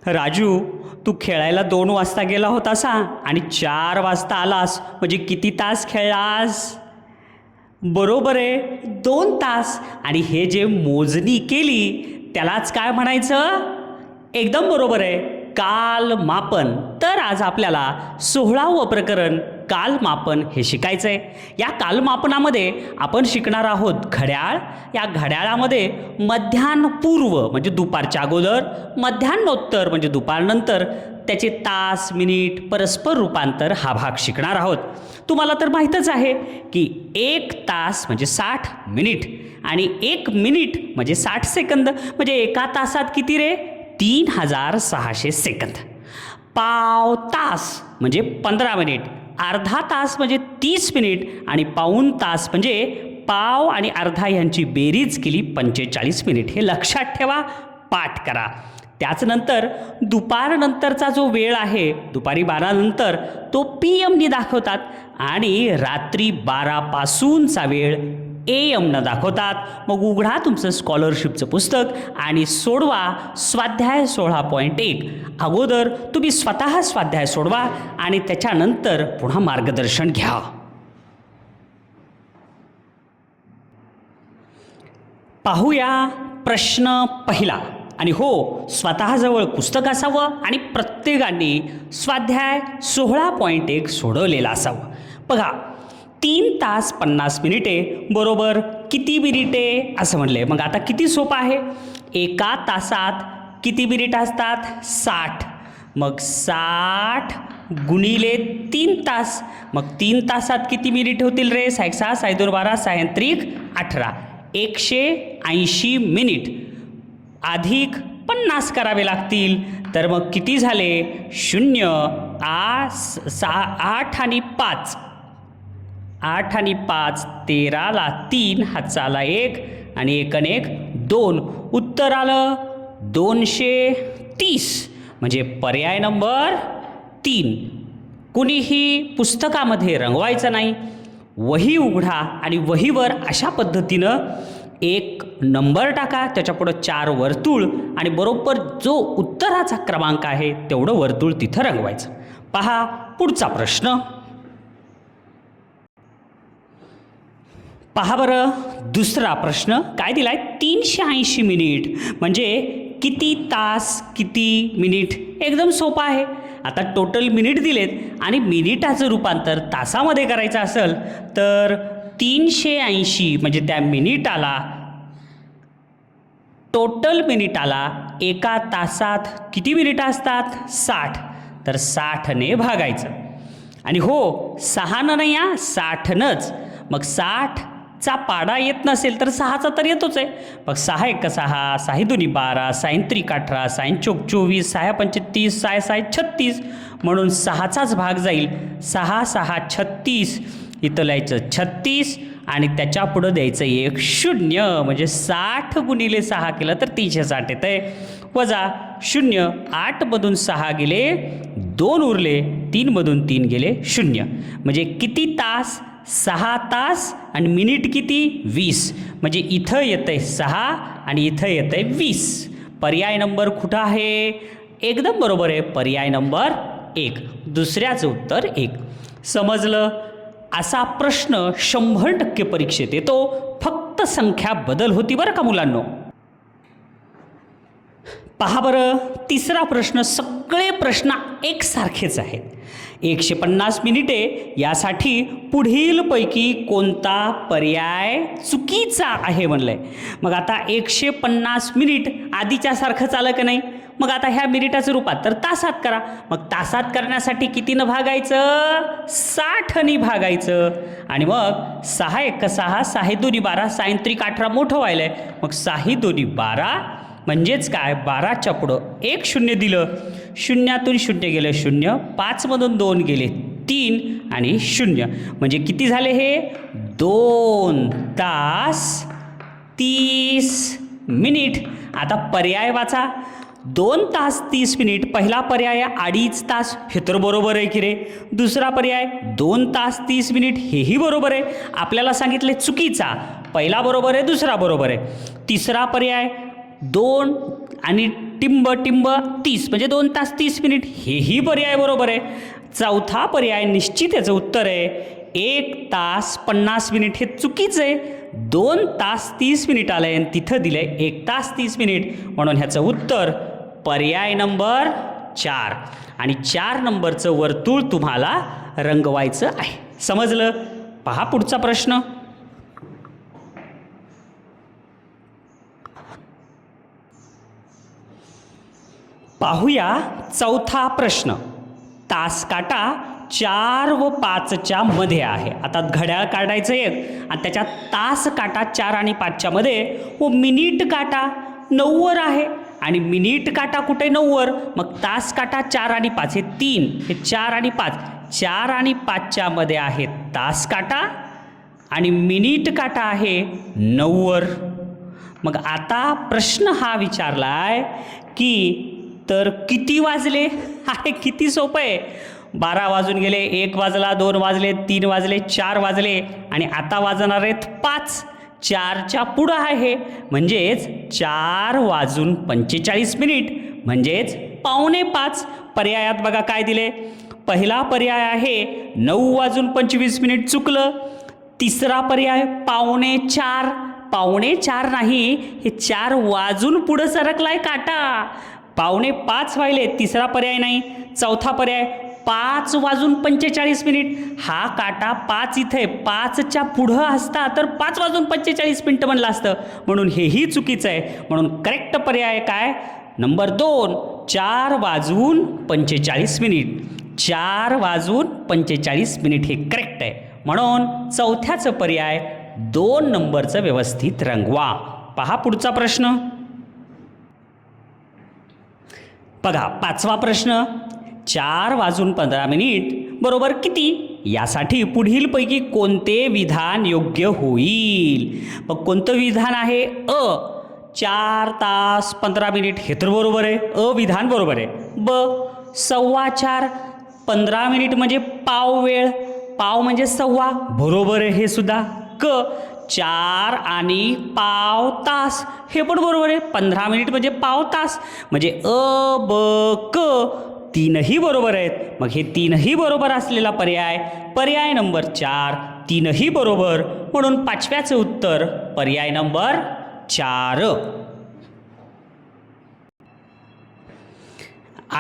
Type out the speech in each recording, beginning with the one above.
राजू, तू खेळायला 2 वाजता गेला होतास आणि 4 वाजता आलास, म्हणजे किती तास खेळलास? बरोबर आहे, 2 तास. आणि हे जे मोजणी केली त्यालाच काय म्हणायचं? एकदम बरोबर आहे, कालमापन. तर आज आपल्याला 16वं प्रकरण कालमापन हे शिकायचं आहे. या कालमापनामध्ये आपण शिकणार आहोत घड्याळ. या घड्याळामध्ये मध्यान्हपूर्व म्हणजे दुपारच्या अगोदर, मध्यान्होत्तर म्हणजे दुपारनंतर, त्याचे तास, मिनिट, परस्पर रूपांतर हा भाग शिकणार आहोत. तुम्हाला तर माहीतच आहे की 1 तास म्हणजे 60 मिनिट आणि 1 मिनिट म्हणजे 60 सेकंद. म्हणजे एका तासात किती रे? 3600 सेकंद. पाव तास म्हणजे 15 मिनिट, अर्धा तास म्हणजे 30 मिनिट आणि पाऊण तास म्हणजे पाव आणि अर्धा यांची बेरीज केली 45 मिनिट. हे लक्षात ठेवा, पाठ करा. त्याचनंतर दुपारनंतरचा जो वेळ आहे, दुपारी 12 नंतर, तो PM दाखवतात आणि रात्री 12 पासूनचा वेळ AM दाखवतात. मग उघडा तुमचं स्कॉलरशिपचं पुस्तक आणि सोडवा स्वाध्याय 16.1. अगोदर तुम्ही स्वतः स्वाध्याय सोडवा आणि त्याच्यानंतर पुन्हा मार्गदर्शन घ्या. पाहूया प्रश्न पहिला. आणि हो, स्वतःजवळ पुस्तक असावं आणि प्रत्येकाने स्वाध्याय 16.1 सोडवलेला असावं. बघा, 3 तास 50 मिनिटे बरोबर किती मिनिटे असं म्हणले. मग आता किती सोपं आहे. एका तासात किती मिनिट असतात? 60. मग 60 गुणिले 3 तास. मग 3 तासात किती मिनिट होतील रे? 6 6 6 2 12 6 3 18. 180 मिनिट अधिक 50 करावे लागतील. तर मग किती झाले? 0 8 आणि 5, 8 आणि 5 13ला 3, हातचाला 1 आणि 1 आणि 1 2. उत्तर आलं 230. म्हणजे पर्याय नंबर 3. कुणीही पुस्तकामध्ये रंगवायचं नाही. वही उघडा आणि वहीवर अशा पद्धतीनं एक नंबर टाका, त्याच्यापुढं 4 वर्तुळ आणि बरोबर जो उत्तराचा क्रमांक आहे तेवढं वर्तुळ तिथं रंगवायचं. पहा पुढचा प्रश्न. पहा बरं, दुसरा प्रश्न काय दिलाय? 380 मिनिट म्हणजे किती तास किती मिनिट? एकदम सोपं आहे. आता टोटल मिनिट दिलेत आणि मिनिटाचं रूपांतर तासामध्ये करायचं असेल तर 380 म्हणजे त्या मिनिटाला, टोटल मिनिटाला एका तासात किती मिनिटं असतात? 60. तर 60ने भागायचं. आणि हो, 6नं नाही, 60नंच. मग 60चा पाडा येत नसेल तर 6चा तर येतोच आहे. मग 6 1 6, 6 2 12, 6 3 18, 6 4 24, 6 5 30, 6 6 36. म्हणून 6चाच भाग जाईल. 6 6 36. इथं लिहायचं 36 आणि त्याच्या पुढं द्यायचं 1 0. म्हणजे 60 गुणिले 6 केलं तर 360 येतं आहे. वजा 0, 8मधून 6 गेले 2 उरले, 3मधून 3 गेले 0. म्हणजे किती तास? 6 तास. आणि मिनिट किती? 20. म्हणजे इथं येतं आहे 6 आणि इथं येतं आहे 20. पर्याय नंबर कुठं आहे? एकदम बरोबर आहे, पर्याय नंबर 1. दुसऱ्याचं उत्तर 1. समजलं? असा प्रश्न 100% परीक्षेत येतो. फक्त संख्या बदल होती बरं का मुलांनो. पहा बरं, तिसरा प्रश्न. सगळे प्रश्न एकसारखेच आहेत. 150 मिनिटे यासाठी पुढीलपैकी कोणता पर्याय चुकीचा आहे म्हणलंय. मग आता 150 मिनिट आधीच्यासारखंच आलं का नाही? मग आता ह्या मिनिटाचं रूपांतर तासात करा. मग तासात करण्यासाठी कितीनं भागायचं? 60नी भागायचं. आणि मग 6 1 6, 6 2 12, 6 3 18 मोठं व्हायला आहे. मग 6 2 12 म्हणजेच काय? 12च्या पुढं 1 0 दिलं, 0तून 0 गेलं 0, 5मधून 2 गेले 3 आणि 0. म्हणजे किती झाले हे? 2 तास 30 मिनिट. आता पर्याय वाचा. 2 तास 30 मिनिट. पहिला पर्याय 2.5 तास, हे तर बरोबर आहे की रे. दुसरा पर्याय 2 तास 30 मिनिट, हेही बरोबर आहे. आपल्याला सांगितले चुकीचा. पहिला बरोबर आहे, दुसरा बरोबर आहे. तिसरा पर्याय 2 आणि टिंब टिंब 30 म्हणजे 2 तास 30 मिनिट, हेही पर्याय बरोबर आहे. चौथा पर्याय निश्चित याचं उत्तर आहे 1 तास 50 मिनिट, हे चुकीचं आहे. 2 तास 30 मिनिट आलं आहे आणि तिथं दिलं आहे 1 तास 30 मिनिट, म्हणून ह्याचं उत्तर पर्याय नंबर 4. आणि 4 नंबरचं वर्तुळ तुम्हाला रंगवायचं आहे. समजलं? पहा पुढचा प्रश्न. पाहूया चौथा प्रश्न. तास काटा 4 व 5च्या मध्ये आहे. आता घड्याळ काढायचं एक आणि त्याच्यात तास काटा 4 आणि 5च्या मध्ये व मिनिट काटा 9 वर आहे आणि मिनिट काटा कुठे 9 वर, मग तास काटा 4 आणि 5 हे 3, हे 4 आणि 5, 4 आणि 5च्या मध्ये आहे तास काटा आणि मिनिट काटा आहे 9 वर. मग आता प्रश्न हा विचारलाय की तर किती वाजले? आहे किती सोपं आहे. 12 वाजून गेले, 1 वाजला, 2 वाजले, 3 वाजले, 4 वाजले आणि आता वाजणार आहेत 5. 4च्या पुढं आहे म्हणजेच 4 वाजून 45 मिनिट म्हणजेच 4:45. पर्यायात बघा काय दिले. पहिला पर्याय आहे 9 वाजून 25 मिनिट, चुकलं. तिसरा पर्याय 4:45, 4:45 नाही, हे 4 वाजून पुढं सरकलाय काटा. 4:45 व्हायले, तिसरा पर्याय नाही. चौथा पर्याय 5 वाजून 45 मिनिट, हा काटा 5 इथे 5च्या पुढं असता तर 5 वाजून 45 मिनिटं म्हणलं असतं, म्हणून हेही चुकीचं आहे. म्हणून करेक्ट पर्याय काय? नंबर 2, 4 वाजून 45 मिनिट. 4 वाजून 45 मिनिट हे करेक्ट आहे. म्हणून चौथ्याचं पर्याय 2 नंबरचं व्यवस्थित रंगवा. पहा पुढचा प्रश्न. बघा 5वा प्रश्न. 4 वाजून 15 मिनिट बरोबर किती? यासाठी पुढीलपैकी कोणते विधान योग्य होईल? मग कोणतं विधान आहे? 4 तास 15 मिनिट, हे तर बरोबर आहे, विधान बरोबर आहे. 4:15 15 मिनिट म्हणजे पाव वेळ, पाव म्हणजे सव्वा, बरोबर आहे हे सुद्धा. 4 आणि पाव तास, हे पण बरोबर आहे. 15 मिनिट म्हणजे पाव तास, म्हणजे ब क तीनही बरोबर आहेत. मग हे तीनही बरोबर असलेला पर्याय पर्याय नंबर 4, तीनही बरोबर, म्हणून 5व्याचं उत्तर पर्याय नंबर 4.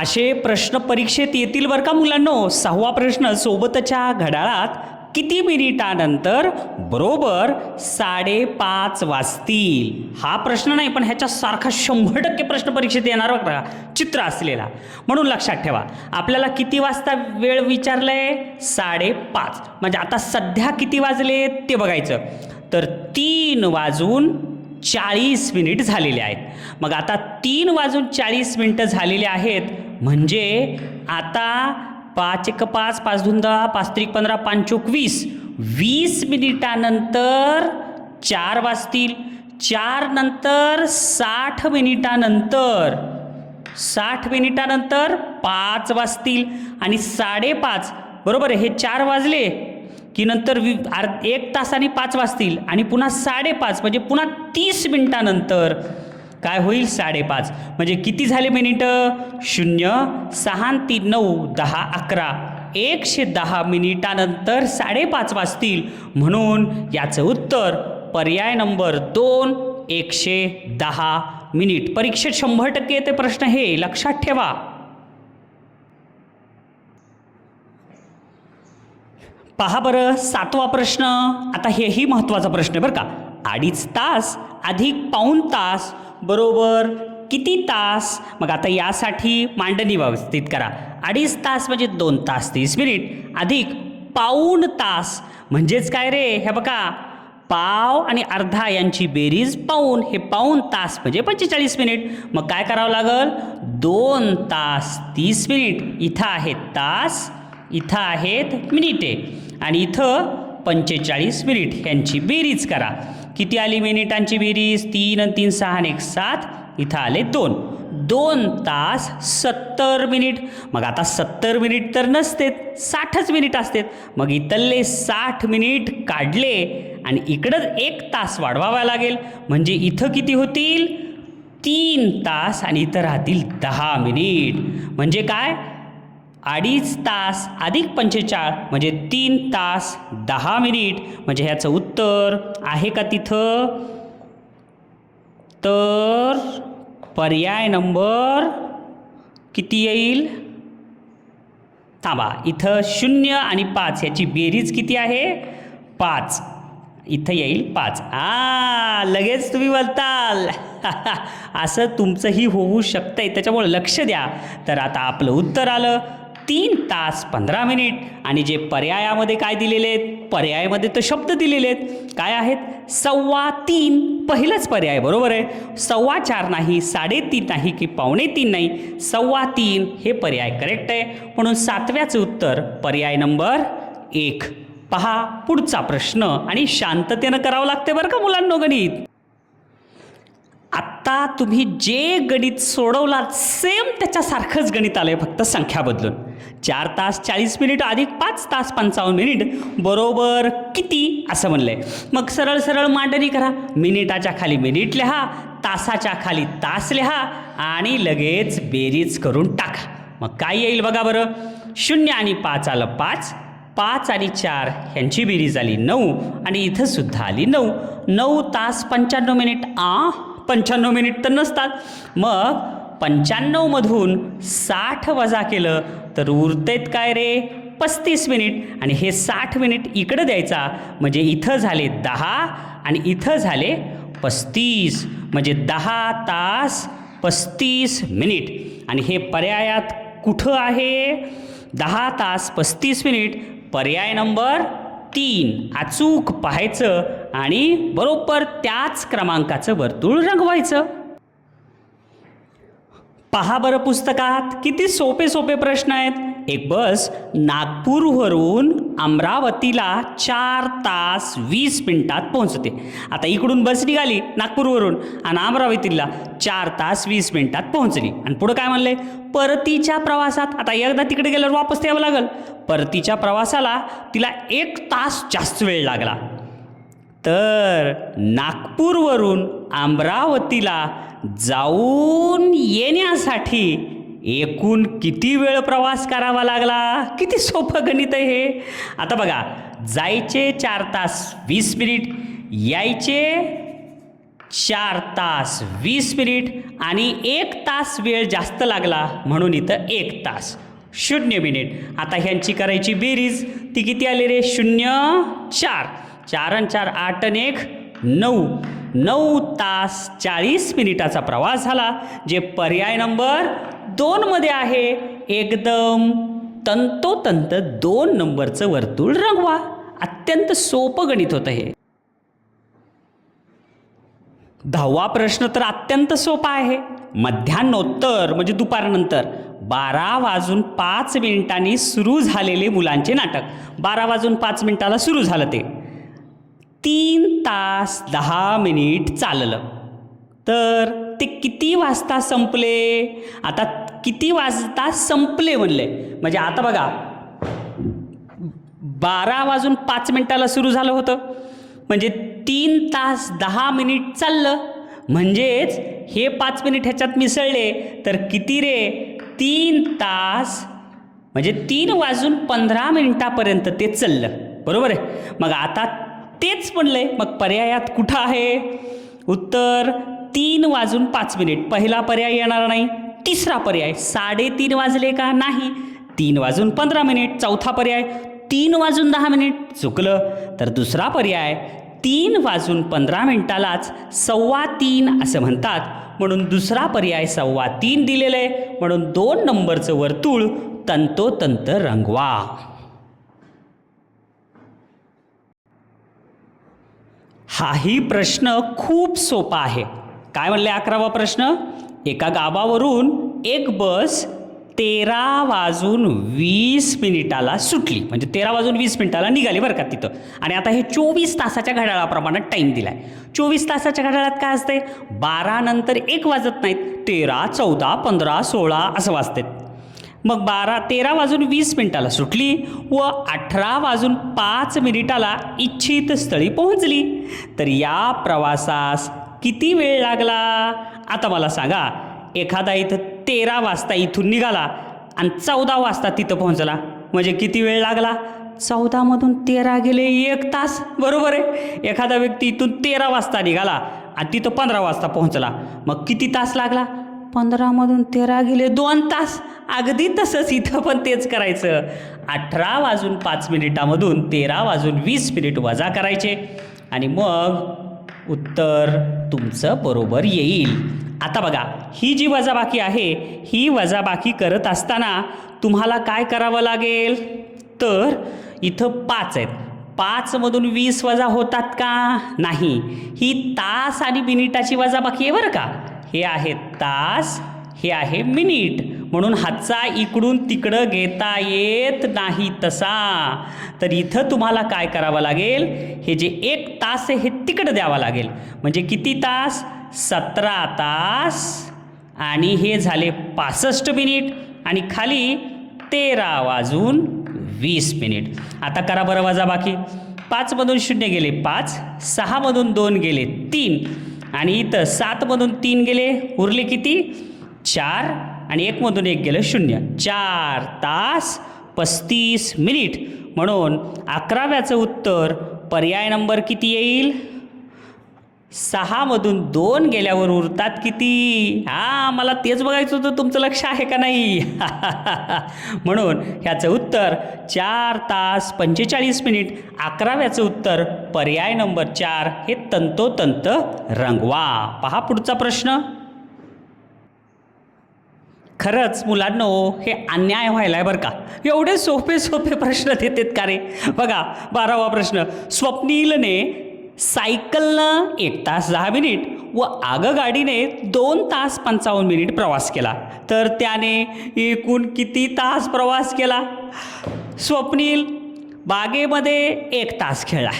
असे प्रश्न परीक्षेत येतील बरं का मुलांनो. 6वा प्रश्न. सोबतच्या घड्याळात किती मिनिटानंतर बरोबर 5:30 वाजतील? हा प्रश्न नाही, पण ह्याच्यासारखा 100% प्रश्न परीक्षेत येणार बघा, चित्र असलेला. म्हणून लक्षात ठेवा, आपल्याला किती वाजता वेळ विचारलंय? 5:30. म्हणजे आता सध्या किती वाजले ते बघायचं. तर 3 वाजून 40 मिनिट झालेले आहेत. मग आता 3 वाजून 40 मिनिटं झालेले आहेत म्हणजे आता 5 × 5, 5 × 10, 5 × 15, 5 × 20, 20 मिनिटानंतर 4 वाजतील. 4 नंतर 60 मिनिटानंतर 5 वाजतील आणि 5:30 बरोबर आहे. हे 4 वाजले की नंतर 1 तासाने 5 वाजतील आणि पुन्हा 5:30 म्हणजे पुन्हा 30 मिनिटानंतर काय होईल? 5:30. म्हणजे किती झाले मिनिटं? 0, 6, 3, 9, 10, 11, 110 मिनिटानंतर 5:30 वाजतील. म्हणून याचं उत्तर पर्याय नंबर 2, 110 मिनिट. परीक्षेत 100% येते प्रश्न, हे लक्षात ठेवा. पहा बरं 7वा प्रश्न. आता हेही महत्त्वाचा प्रश्न आहे बरं का. 2.5 तास अधिक पाऊण तास बरोबर किती तास? मग आता यासाठी मांडणी व्यवस्थित करा. 2.5 तास म्हणजे 2 तास 30 मिनिट अधिक पाऊण तास म्हणजेच काय रे? हे बघा, पाव आणि अर्धा यांची बेरीज पाऊण, हे पाऊण तास म्हणजे 45 मिनिट. मग काय करावं लागल? 2 तास 30 मिनिट. इथं आहेत तास, इथं आहेत मिनिटे आणि इथं 45 मिनिट, यांची बेरीज करा. किती आली मिनिटांची बेरीज? 3 आणि 3 6 आणि 1 7, इथं आले 2. 2 तास 70 मिनिट. मग आता 70 मिनिट तर नसतेत, 60च मिनिट असतात. मग इथले 60 मिनिट काढले आणि इकडं 1 तास वाढवावा लागेल. म्हणजे इथं किती होतील? 3 तास आणि इथं राहतील 10 मिनिट. म्हणजे काय, 2.5 तास अधिक 45 म्हणजे 3 तास 10 मिनिट. म्हणजे ह्याचं उत्तर आहे का तिथं? तर पर्याय नंबर किती येईल? थांबा, इथं 0 आणि 5 याची बेरीज किती आहे? 5. इथं येईल 5. लगेच तुम्ही बोलताल. असं तुमचंही होऊ शकतंय, त्याच्यामुळे लक्ष द्या. तर आता आपलं उत्तर आलं 3 तास 15 मिनिट. आणि जे पर्यायामध्ये काय दिलेले आहेत? पर्यायामध्ये तर शब्द दिलेले आहेत. काय आहेत? 3.25 पहिलाच पर्याय बरोबर आहे. 4.25 नाही, 3.5 नाही की 2.25 नाही, 3.25 हे पर्याय करेक्ट आहे. म्हणून 7व्याचं उत्तर पर्याय नंबर 1. पहा पुढचा प्रश्न, आणि शांततेनं करावं लागते बरं का मुलांनो गणित. आत्ता तुम्ही जे गणित सोडवलात सेम त्याच्यासारखंच गणित आलंय, फक्त संख्या बदलून. 4 तास 40 मिनिट अधिक 5 तास 55 मिनिट बरोबर किती असं म्हणलंय. मग सरळ सरळ मांडणी करा. मिनिटाच्या खाली मिनिट लिहा, तासाच्या खाली तास लिहा आणि लगेच बेरीज करून टाका. मग काय येईल बघा बरं. 0 आणि 5 आलं 5, 5 आणि 4 ह्यांची बेरीज आली 9 आणि इथं सुद्धा आली 9. 9 तास 95 मिनिट. 95 मिनिट तर नसतात. मग 95 मधून 60 वजा केलं तर उरतेत काय रे? 35 मिनिट. आणि हे 60 मिनिट इकडं द्यायचा म्हणजे इथं झाले 10 आणि इथं झाले 35. म्हणजे 10 तास 35 मिनिट. आणि हे पर्यायात कुठं आहे? 10 तास 35 मिनिट पर्याय नंबर 3 अचूक पाहायचं आणि बरोबर त्याच क्रमांकाचं वर्तुळ रंगवायचं. पहा बरं पुस्तकात किती सोपे सोपे प्रश्न आहेत. एक बस नागपूरवरून अमरावतीला 4 तास 20 मिनिटात पोहोचते. आता इकडून बस निघाली नागपूरवरून आणि अमरावतीला 4 तास 20 मिनिटात पोहोचली. आणि पुढं काय म्हणलंय? परतीच्या प्रवासात, आता एकदा तिकडे गेल्यावर वापस यावं लागल. परतीच्या प्रवासाला तिला 1 तास जास्त वेळ लागला. तर नागपूरवरून अमरावतीला जाऊन येण्यासाठी एकूण किती वेळ प्रवास करावा लागला? किती सोपं गणित आहे हे. आता बघा, जायचे 4 तास 20 मिनिट, यायचे 4 तास 20 मिनिट आणि 1 तास वेळ जास्त लागला म्हणून इथं 1 तास 0 मिनिट. आता ह्यांची करायची बेरीज, ती किती आली रे? 0 4, 4 आणि 4 8 आणि 1 9. 9 तास 40 मिनिटाचा प्रवास झाला, जे पर्याय नंबर 2 मध्ये आहे. एकदम तंतोतंत 2 नंबरचं वर्तुळ रंगवा. अत्यंत सोपं गणित होतं हे. 10वा प्रश्न तर अत्यंत सोपा आहे. मध्यान्नोत्तर म्हणजे दुपारनंतर 12 वाजून 5 मिनिटांनी सुरू झालेले मुलांचे नाटक. 12 वाजून 5 मिनिटाला सुरू झालं ते 3 तास 10 मिनिट चाललं. तर ते किती वाजता संपले? आता किती वाजता संपले म्हणले म्हणजे आता बघा 12 वाजून 5 मिनिटाला सुरू झालं होतं म्हणजे 3 तास 10 मिनिट चाललं. म्हणजेच हे 5 मिनिट ह्याच्यात मिसळले तर किती रे? 3 तास म्हणजे 3 वाजून 15 मिनिटापर्यंत ते चाललं. बरोबर आहे. मग आता तेच म्हणलंय, मग पर्यायात कुठं आहे उत्तर? 3 वाजून 5 मिनिट. पहिला पर्याय येणार नाही. तिसरा पर्याय 3:30 वाजले का? नाही. 3 वाजून 15 मिनिट. चौथा पर्याय 3 वाजून 10 मिनिट. चुकलं. तर दुसरा पर्याय 3 वाजून 15 मिनिटालाच 3:15 असं म्हणतात. म्हणून दुसरा पर्याय 3:15 दिलेलं आहे. म्हणून 2 नंबरचं वर्तुळ तंतोतंत रंगवा. हाही प्रश्न खूप सोपा आहे. काय म्हणले 11वा प्रश्न? एका गावावरून एक बस 13 वाजून 20 मिनिटाला सुटली. म्हणजे 13 वाजून 20 मिनिटाला निघाली बरं का तिथं. आणि आता हे 24 तासाच्या घड्याळाप्रमाणे टाईम दिला आहे. 24 तासाच्या घड्याळात काय असते? 12 नंतर 1 वाजत नाहीत. 13, 14, 15, 16 असं वाजते. मग 13 वाजून 20 मिनिटाला सुटली व 18 वाजून 5 मिनिटाला इच्छित स्थळी पोहोचली. तर या प्रवासास किती वेळ लागला? आता मला सांगा, एखादा इथं 13 वाजता इथून निघाला आणि 14 वाजता तिथं पोहोचला, म्हणजे किती वेळ लागला? 14मधून 13 गेले 1 तास, बरोबर आहे. एखादा व्यक्ती इथून 13 वाजता निघाला आणि तिथं 15 वाजता पोहोचला, मग किती तास लागला? 15मधून 13 गेले 2 तास. अगदी तसंच इथं पण तेच करायचं. 18 वाजून 5 मिनिटामधून 13 वाजून 20 मिनिट वजा करायचे आणि मग उत्तर तुमचं बरोबर येईल. आता बघा, ही जी वजाबाकी आहे, ही वजाबाकी करत असताना तुम्हाला काय करावं लागेल? तर इथं 5 आहेत. 5मधून 20 वजा होतात का? नाही. ही तास आणि मिनिटाची वजाबाकी आहे बरं का. हे आहे तास, हे आहे मिनिट, म्हणून हातचा इकडून तिकडं घेता येत नाही तसा. तर इथं तुम्हाला काय करावं लागेल? हे जे 1 तास आहे हे तिकडं द्यावं लागेल. म्हणजे किती तास? 17 तास आणि हे झाले 65 मिनिट आणि खाली 13 वाजून 20 मिनिट. आता करा बरं वजाबाकी. 5मधून 0 गेले 5, 6मधून 2 गेले 3 आणि इथं 7मधून 3 गेले, उरले किती? 4 आणि 1मधून 1 गेलं 0. 4 तास 35 मिनिट. म्हणून 11व्याचं उत्तर पर्याय नंबर किती येईल? 6मधून 2 गेल्यावर उरतात किती? मला तेच बघायचं होतं, तुमचं लक्ष आहे का नाही? म्हणून ह्याचं उत्तर 4 तास 45 मिनिट. 11व्याचं उत्तर पर्याय नंबर 4 हे तंतोतंत रंगवा. पहा पुढचा प्रश्न. खरंच मुलांनो, हे अन्याय व्हायलाय बरं का. एवढे सोपे सोपे प्रश्न देतात का रे? बघा 12वा प्रश्न. स्वप्नीलने सायकलनं 1 तास 10 मिनिट व आगगाडीने 2 तास 55 मिनिट प्रवास केला, तर त्याने एकूण किती तास प्रवास केला? स्वप्नील बागेमध्ये 1 तास खेळला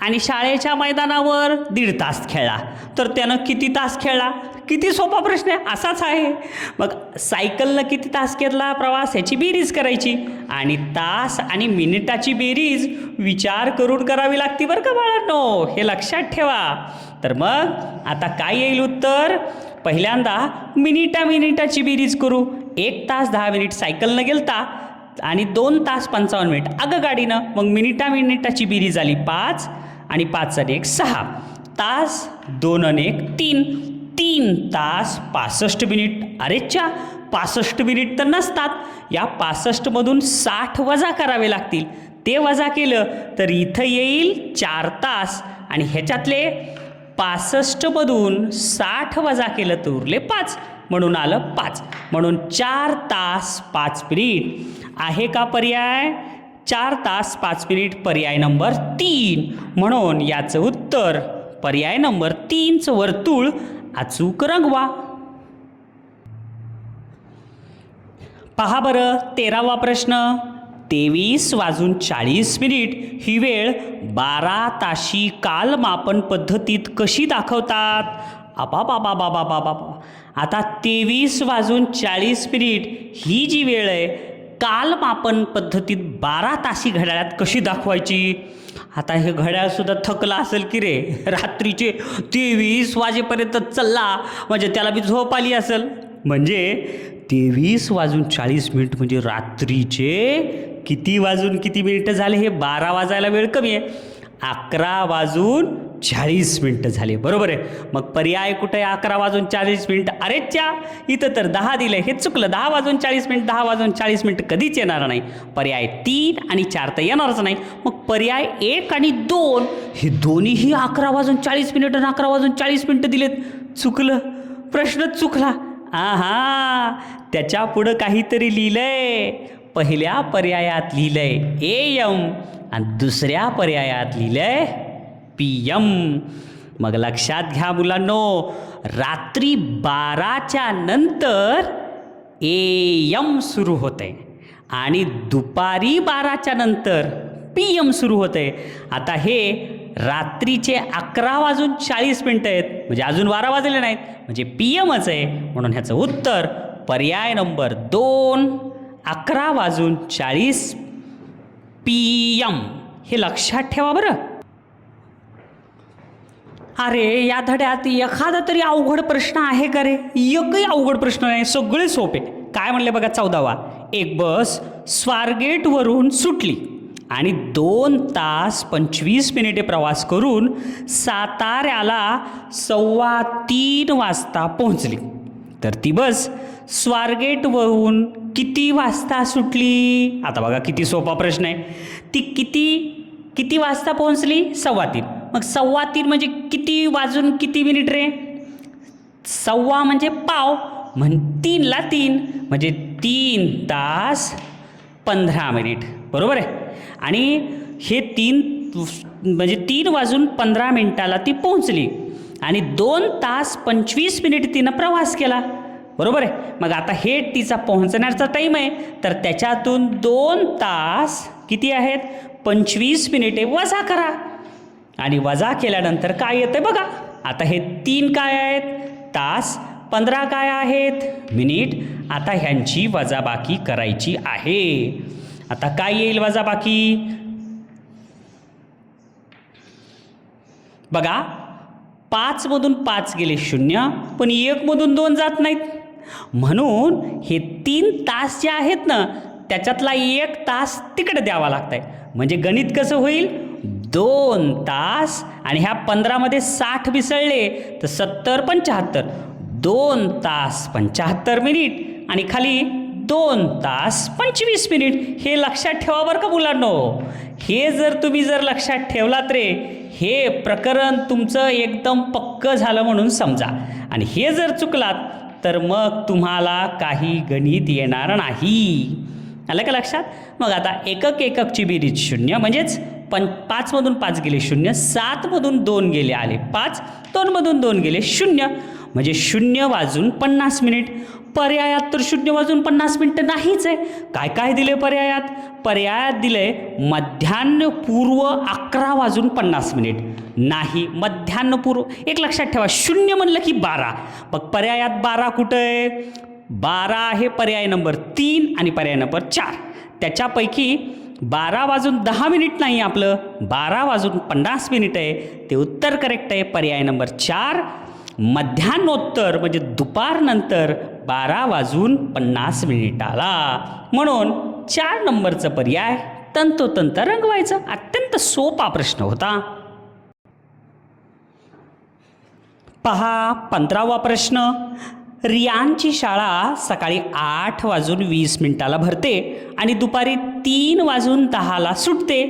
आणि शाळेच्या मैदानावर 1.5 तास खेळला, तर त्यानं किती तास खेळला? किती सोपा प्रश्न आहे, असाच आहे. मग सायकलनं किती तास केला प्रवास याची बेरीज करायची आणि तास आणि मिनिटाची बेरीज विचार करून करावी लागते बरं का बाळांनो, हे लक्षात ठेवा. तर मग आता काय येईल उत्तर? पहिल्यांदा मिनिटाची बेरीज करू. 1 तास 10 मिनिट सायकलनं गेलता आणि 2 तास 55 मिनिट आगगाडीनं. मग मिनिटाची बेरीज आली 5 आणि 5 आणि 1 6 तास, 2 आणि 1 3 3 तास 65 मिनिट. अरेच्या, 65 मिनिट तर नसतात. या 65मधून 60 वजा करावे लागतील. ते वजा केलं तर इथं येईल 4 तास आणि ह्याच्यातले 65मधून 60 वजा केलं तर उरले 5, म्हणून आलं 5. म्हणून 4 तास 5 मिनिट आहे का पर्याय? 4 तास 5 मिनिट पर्याय नंबर 3. म्हणून याचं उत्तर पर्याय नंबर 3चं वर्तुळ अचूक रंगवा. पहा बरं 13वा प्रश्न. 23 वाजून 40 मिनिट ही वेळ 12 ताशी कालमापन पद्धतीत कशी दाखवतात? बाबा आता 23 वाजून 40 मिनिट ही जी वेळ आहे कालमापन पद्धतीत 12 ताशी घड्याळात कशी दाखवायची? आता हे घड्याळसुद्धा थकला असेल की रे, रात्रीचे 23 वाजेपर्यंत चालला, म्हणजे त्याला बी झोप आली असेल. म्हणजे 23 वाजून 40 मिनिट म्हणजे रात्रीचे किती वाजून किती मिनिटं झाले? हे 12 वाजायला वेळ कमी आहे, 11 वाजून 40 मिनिटं झाले, बरोबर आहे. मग पर्याय कुठे आहे? 11 वाजून 40 मिनिट. अरेच्या, इथं तर 10 दिलं, हे चुकलं. 10 वाजून 40 मिनिट, 10 वाजून 40 मिनिट कधीच येणार नाही. पर्याय 3 आणि 4 तर येणारच नाही. मग पर्याय 1 आणि 2 हे दोन्हीही 11 वाजून 40 मिनिट आणि 11 वाजून 40 मिनिटं दिलेत. चुकलं, प्रश्नच चुकला. त्याच्या पुढं काहीतरी लिहिलंय. पहिल्या पर्यायात लिहिलंय AM आणि दुसऱ्या पर्यायात लिहिलंय PM. मग लक्षात घ्या मुलांनो, रात्री 12च्या नंतर AM सुरू होते आणि दुपारी 12च्या नंतर PM सुरू होते. आता हे रात्रीचे 11 वाजून 40 मिनिटं आहेत, म्हणजे अजून 12 वाजले नाहीत, म्हणजे PMच आहे. म्हणून ह्याचं उत्तर पर्याय नंबर 2 11 वाजून 40 PM. हे लक्षात ठेवा बरं. अरे या धड्यात एखादा तरी अवघड प्रश्न आहे का रे? एकही अवघड प्रश्न नाही, सगळे सोपे. काय म्हणले बघा 14वा, एक बस स्वारगेटवरून सुटली आणि 2 तास 25 मिनिटे प्रवास करून साताऱ्याला 2:15 वाजता पोहोचली. तर ती बस स्वारगेटवरून किती वाजता सुटली? आता बघा किती सोपा प्रश्न आहे. ती किती वाजता पोहोचली? 3:15. मग 3:15 म्हणजे किती वाजून किती मिनिट रे? 1:15 म्हणजे पाव, म्हण 3ला 3 म्हणजे 3 तास 15 मिनिट, बरोबर आहे. आणि हे 3 वाजून 15 मिनिटाला ती पोहोचली आणि 2 तास 25 मिनिट तिनं प्रवास केला, बरोबर आहे. मग आता हे तिचा पोहोचण्याचा टाईम आहे, तर त्याच्यातून 2 तास किती आहेत? 25 मिनिटे वजा करा आणि वजा केल्यानंतर काय येतं बघा. आता हे 3 काय आहेत? तास. 15 काय आहेत? मिनिट. आता ह्यांची वजाबाकी करायची आहे. आता काय येईल वजाबाकी? बघा 5 मधून 5 गेले 0, पण 1 मधून 2 जात नाहीत. म्हणून हे 3 तास जे आहेत ना, त्याच्यातला 1 तास तिकडे द्यावा लागतंय. म्हणजे गणित कसं होईल? 2 तास आणि ह्या 15मध्ये 60 मिसळले तर 70 75, 2 तास 75 मिनिट आणि खाली 2 तास 25 मिनिट. हे लक्षात ठेवा बरं का मुलांनो. हे जर तुम्ही लक्षात ठेवलात रे, हे प्रकरण तुमचं एकदम पक्कं झालं म्हणून समजा. आणि हे जर चुकलात तर मग तुम्हाला काही गणित येणार नाही. आलं का लक्षात? मग आता एककची बेरीज 0 म्हणजेच 5 मधून 5 गेले 0, 7 मधून 2 गेले आले 5, 2 मधून 2 गेले 0, म्हणजे 0 वाजून 50 मिनिट. पर्यायात तर 0 वाजून 50 मिनिटं नाहीच आहे. काय काय दिले पर्यायात? पर्यायात दिले मध्यान्हपूर्व 11 वाजून 50 मिनिट. नाही, मध्यान्हपूर्व एक लक्षात ठेवा, 0 म्हणलं की 12. मग पर्यायात 12 कुठं आहे? 12 आहे पर्याय नंबर 3 आणि पर्याय नंबर 4. त्याच्यापैकी 12 वाजून 10 मिनिट नाही, आपलं 12 वाजून 50 मिनिट आहे. ते उत्तर करेक्ट आहे पर्याय नंबर 4. मध्यान्होत्तर म्हणजे दुपारनंतर 12 वाजून 50 मिनिटाला. म्हणून 4 नंबरचं पर्याय तंतोतंत रंगवायचं. अत्यंत सोपा प्रश्न होता. पहा 15वा प्रश्न. रियांची शाळा सकाळी 8 वाजून 20 मिनिटाला भरते आणि दुपारी 3 वाजून 10ला सुटते.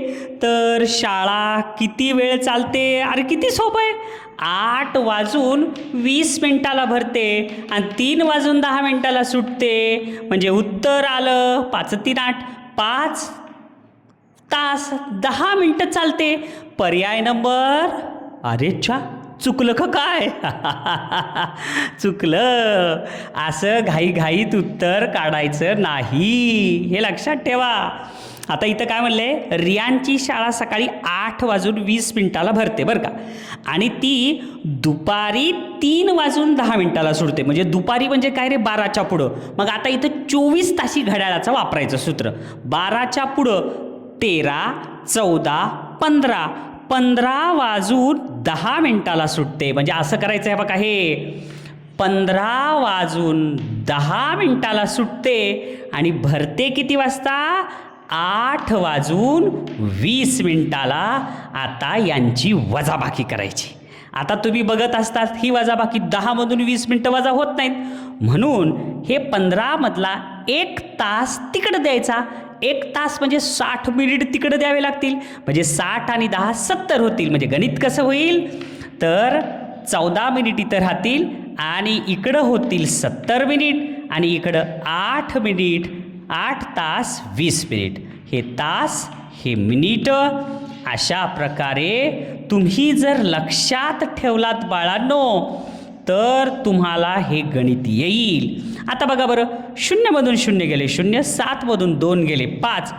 तर शाळा किती वेळ चालते? अरे किती सोपं आहे. 8 वाजून 20 मिनिटाला भरते आणि 3 वाजून 10 मिनिटाला सुटते. म्हणजे उत्तर आलं 5 3 8, 5 तास 10 मिनिटं चालते. पर्याय नंबर, अरे च्छा, चुकलं का काय? चुकलं. असं घाईघाईत उत्तर काढायचं नाही, हे लक्षात ठेवा. आता इथं काय म्हणले? रियांची शाळा सकाळी 8 वाजून 20 मिनिटाला भरते बरं का, आणि ती दुपारी 3 वाजून 10 मिनिटाला सुटते. म्हणजे दुपारी म्हणजे काय रे? 12च्या पुढं. मग आता इथं 24 तासी घड्याळाचं वापरायचं सूत्र. 12च्या पुढं 13, 14, 15, 15 वाजून 10 मिनिटाला सुटते. म्हणजे असं करायचं आहे बघा, हे 15 वाजून 10 मिनिटाला सुटते आणि भरते किती वाजता? 8 वाजून 20 मिनिटाला. आता यांची वजाबाकी करायची. आता तुम्ही बघत असतात ही वजाबाकी 10 मधून 20 मिनिटं वजा होत नाहीत. म्हणून हे 15 मधला 1 तास तिकडं द्यायचा. 1 तास म्हणजे 60 मिनिट तिकडं द्यावे लागतील. म्हणजे 60 आणि 10 70 होतील. म्हणजे गणित कसं होईल? तर 14 मिनिट इथं राहतील आणि इकडं होतील 70 मिनिट आणि इकडं 8 मिनिट. 8 तास 20 मिनिट. हे तास, हे मिनिट. अशा प्रकारे तुम्ही जर लक्षात ठेवलात बाळांनो, तर तुम्हाला हे गणित येईल. आता बघा बरं, 0 मधून 0 गेले 0, 7 मधून 2 गेले 5,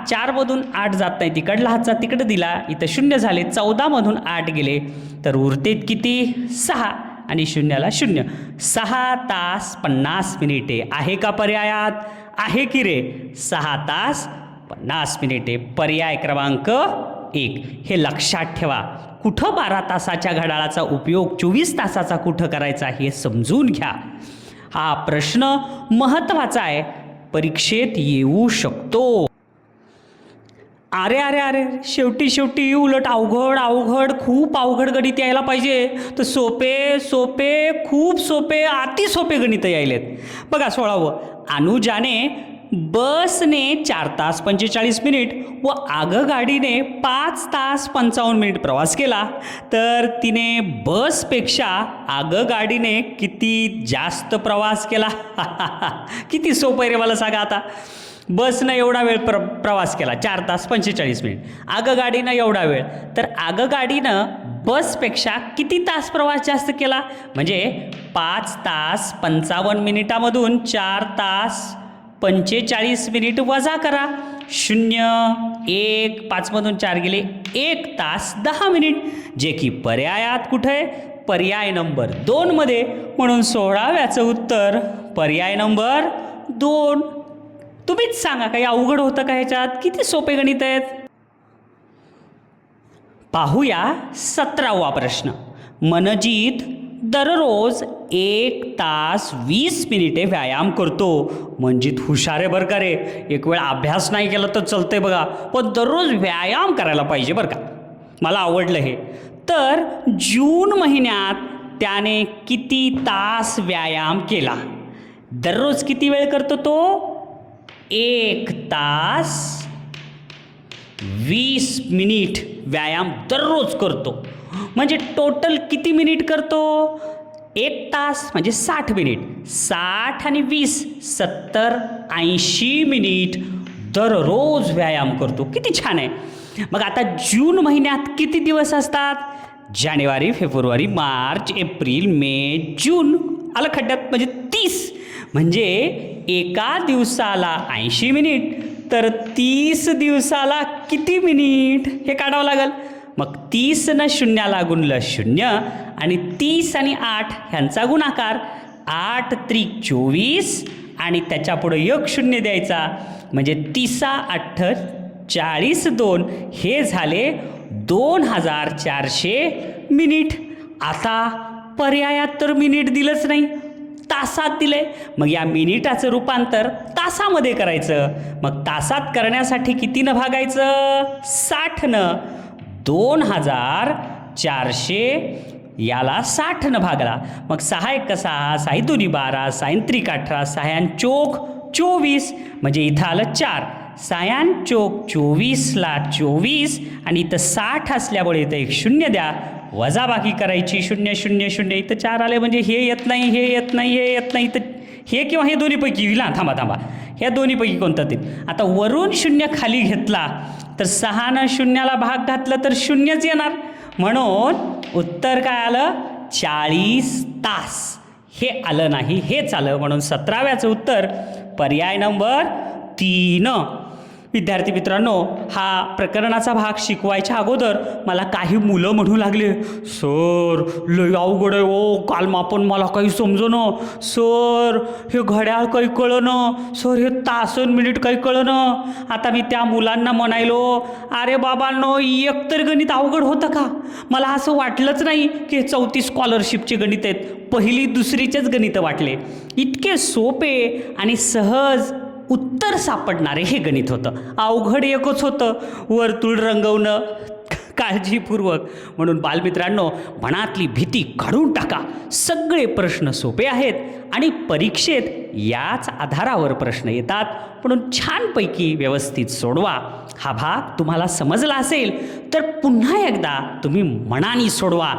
4 मधून 8 जात नाही, तिकडला हातचा तिकडे दिला, इथं 0 झाले. 14 मधून 8 गेले तर उरतेत किती? 6 आणि 0ला 0. 6 तास 50 मिनिटे. आहे का पर्यायात? आहे की रे? 6 तास 50 मिनिटे. पर्याय क्रमांक 1. हे लक्षात ठेवा. कुठं 12 तासाच्या घड्याळाचा उपयोग 24 तासाचा कुठं करायचा हे समजून घ्या. हा प्रश्न महत्त्वाचा आहे, परीक्षेत येऊ शकतो. अरे अरे अरे, शेवटी उलट अवघड खूप अवघड गणित यायला पाहिजे, तर सोपे खूप सोपे अति सोपे गणित यायलेत. बघा 16वं, अनुजाने बसने 4 तास 45 मिनिट व आगगाडीने 5 तास 55 मिनिट प्रवास केला, तर तिने बसपेक्षा आगगाडीने किती जास्त प्रवास केला? किती सोपं आहे रे, मला सांगा आता. बसनं एवढा वेळ प्रवास केला 4 तास 45 मिनिट, आगगाडीनं एवढा वेळ, तर आगगाडीनं बसपेक्षा किती तास प्रवास जास्त केला? म्हणजे 5 तास 55 मिनिटामधून 4 तास 45 मिनिट वजा करा. 0 1 5मधून 4 गेले 1 तास 10 मिनिट, जे की पर्यायात कुठे आहे? पर्याय नंबर 2 मध्ये. म्हणून 16व्याचं उत्तर पर्याय नंबर 2. तुम्हीच सांगा, काही अवघड होतं का ह्याच्यात? किती सोपे गणित आहेत. पाहूया 17वा प्रश्न. मनजित दररोज 1 तास 20 मिनिटे व्यायाम करतो. मनजित हुशार आहे बरं का रे, एक वेळ अभ्यास नाही केला तर चालतंय बघा, पण दररोज व्यायाम करायला पाहिजे बरं का. मला आवडलं हे. तर जून महिन्यात त्याने किती तास व्यायाम केला? दररोज किती वेळ करतो तो? 1 तास 20 मिनिट व्यायाम दररोज करतो. म्हणजे टोटल किती मिनिट करतो? 1 तास म्हणजे 60 मिनिट, 60 आणि 20 70 80 मिनिट दररोज व्यायाम करतो. किती छान आहे. मग आता जून महिन्यात किती दिवस असतात? जानेवारी, फेब्रुवारी, मार्च, एप्रिल, मे, जून. आलं खड्ड्यात, म्हणजे 30. म्हणजे एका दिवसाला 80 मिनिट, तर 30 दिवसाला किती मिनिट हे काढावं लागेल. मग 30 न 0ला गुणलं 0 आणि 30 आणि 8 ह्यांचा गुणाकार 8 त्रिक 24 आणि त्याच्या पुढे 1 0 द्यायचा, म्हणजे 30 8 40 2 हे झाले 2400 मिनिट. आता पर्यायात तर मिनिट दिलंच नाही, तासात दिले. मग या मिनिटाचं रूपांतर तासामध्ये करायचं. मग तासात करण्यासाठी कितीनं भागायचं? 60नं. 2400 याला 60नं भागला. मग 6 1 6, 6 2 12, 6 3 18, 6 चोक 24, म्हणजे इथं आलं 4. 6 चोक 24ला 24 आणि इथं 60 असल्यामुळे इथं 1 0 द्या, वजा बाकी करायची 0 0 0. इथं 4 आले, म्हणजे हे येत नाही, हे येत नाही, हे येत नाही. इथं हे किंवा हे दोन्हीपैकी येईल. थांबा, ह्या दोन्हीपैकी कोणतं ते? आता वरून 0 खाली घेतला तर 6नं 0ला भाग घातला तर 0च येणार. म्हणून उत्तर काय आलं? 40 तास. हे आलं नाही, हेच आलं. म्हणून 17व्याचं उत्तर पर्याय नंबर 3. विद्यार्थी मित्रांनो, हा प्रकरणाचा भाग शिकवायच्या अगोदर मला काही मुलं म्हणू लागले, सर लय अवघड आहे हो, कालमापन मला काही समजणं, सर हे घड्याळ काही कळणं, सर हे तासन मिनिट काही कळणं. आता मी त्या मुलांना म्हणायलो, अरे बाबांनो, एकतर गणित अवघड होतं का? मला असं वाटलंच नाही की 34 स्कॉलरशिपचे गणित आहेत, पहिली दुसरीचेच गणितं वाटले. इतके सोपे आणि सहज उत्तर सापडणारे हे गणित होतं. अवघड एकच होतं, वर्तुळ रंगवणं काळजीपूर्वक. म्हणून बालमित्रांनो, मनातली भीती काढून टाका. सगळे प्रश्न सोपे आहेत आणि परीक्षेत याच आधारावर प्रश्न येतात. म्हणून छानपैकी व्यवस्थित सोडवा. हा भाग तुम्हाला समजला असेल तर पुन्हा एकदा तुम्ही मनाने सोडवा.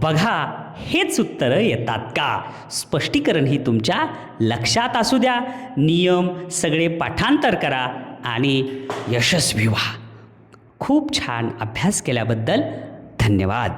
बघा हेच उत्तरं येतात का. स्पष्टीकरण ही तुमच्या लक्षात असू द्या. नियम सगळे पाठांतर करा आणि यशस्वी व्हा. खूप छान अभ्यास केल्याबद्दल धन्यवाद.